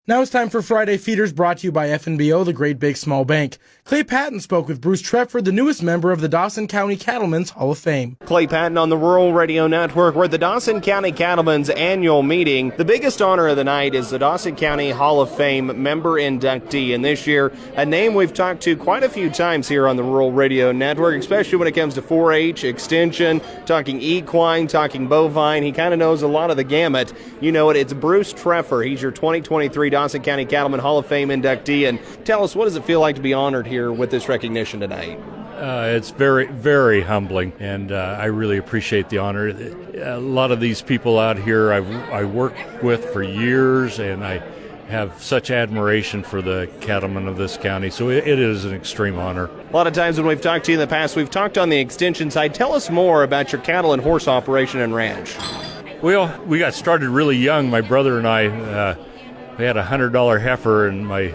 Now it's time for Friday Feeders, brought to you by FNBO, the Great Big Small Bank. Clay Patton spoke with Bruce Treffer, the newest member of the Dawson County Cattlemen's Hall of Fame. Clay Patton on the Rural Radio Network. We're at the Dawson County Cattlemen's annual meeting. The biggest honor of the night is the Dawson County Hall of Fame member inductee. And this year, a name we've talked to quite a few times here on the Rural Radio Network, especially when it comes to 4-H, extension, talking equine, talking bovine. He kind of knows a lot of the gamut. You know it, it's Bruce Treffer. He's your 2023 Dawson County Cattlemen Hall of Fame inductee. And tell us, what does it feel like to be honored here with this recognition tonight? It's very, very humbling, and I really appreciate the honor. A lot of these people out here I worked with for years, and I have such admiration for the cattlemen of this county, so it is an extreme honor. A lot of times when we've talked to you in the past, we've talked on the extension side. Tell us more about your cattle and horse operation and ranch. Well, we got started really young. My brother and I, we had a $100 heifer, and my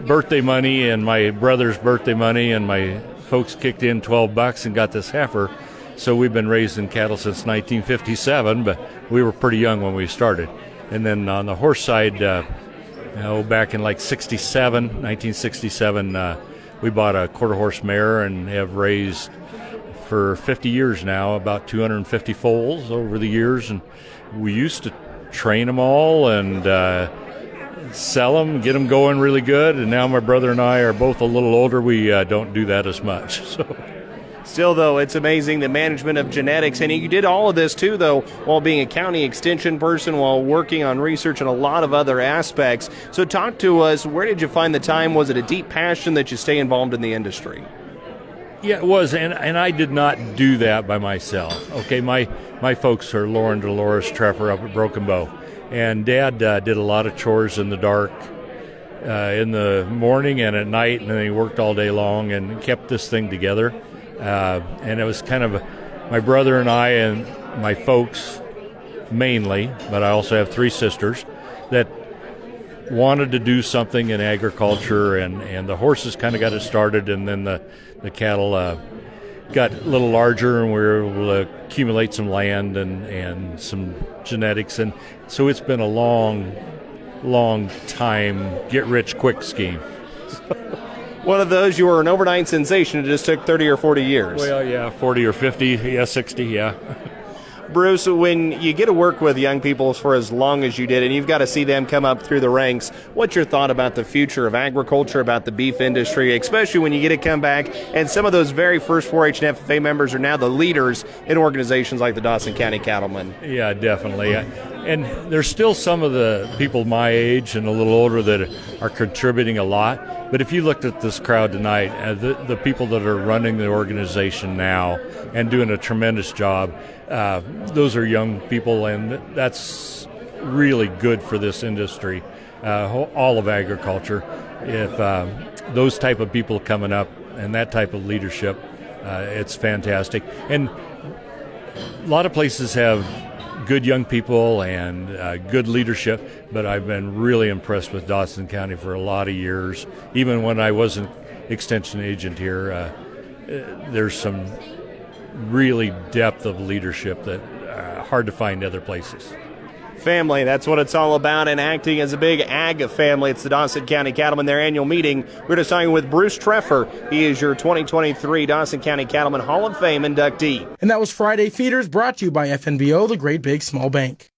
birthday money and my brother's birthday money, and my folks kicked in $12 and got this heifer. So we've been raising cattle since 1957, but we were pretty young when we started. And then on the horse side, back in like 1967, we bought a quarter horse mare and have raised for 50 years now about 250 foals over the years. And we used to train them all and sell them, get them going really good, and now my brother and I are both a little older. We don't do that as much. So, still, though, it's amazing the management of genetics, and you did all of this too, though, while being a county extension person, while working on research and a lot of other aspects. So talk to us, where did you find the time? Was it a deep passion that you stay involved in the industry? Yeah, it was, and I did not do that by myself. Okay, my folks are Laura and Dolores Treffer up at Broken Bow. And Dad did a lot of chores in the dark in the morning and at night, and then he worked all day long and kept this thing together. And it was kind of my brother and I and my folks mainly, but I also have 3 sisters, that wanted to do something in agriculture, and the horses kind of got it started, and then the cattle got a little larger, and we were able to accumulate some land and some genetics, and so it's been a long time get-rich-quick scheme. One of those, you were an overnight sensation. It just took 30 or 40 years. Well, yeah, 40 or 50, yeah, 60, yeah. Bruce, when you get to work with young people for as long as you did, and you've got to see them come up through the ranks, what's your thought about the future of agriculture, about the beef industry, especially when you get to come back and some of those very first 4-H and FFA members are now the leaders in organizations like the Dawson County Cattlemen? Yeah, definitely. And there's still some of the people my age and a little older that are contributing a lot. But if you looked at this crowd tonight, the people that are running the organization now and doing a tremendous job, those are young people, and that's really good for this industry, all of agriculture. If those type of people coming up and that type of leadership, it's fantastic. And a lot of places have good young people and good leadership, but I've been really impressed with Dawson County for a lot of years. Even when I wasn't extension agent here, there's some really depth of leadership that hard to find other places. Family, that's what it's all about, and acting as a big ag family. It's the Dawson County Cattlemen, their annual meeting. We're just talking with Bruce Treffer. He is your 2023 Dawson County Cattlemen Hall of Fame inductee. And that was Friday Feeders, brought to you by FNBO, the Great Big Small Bank.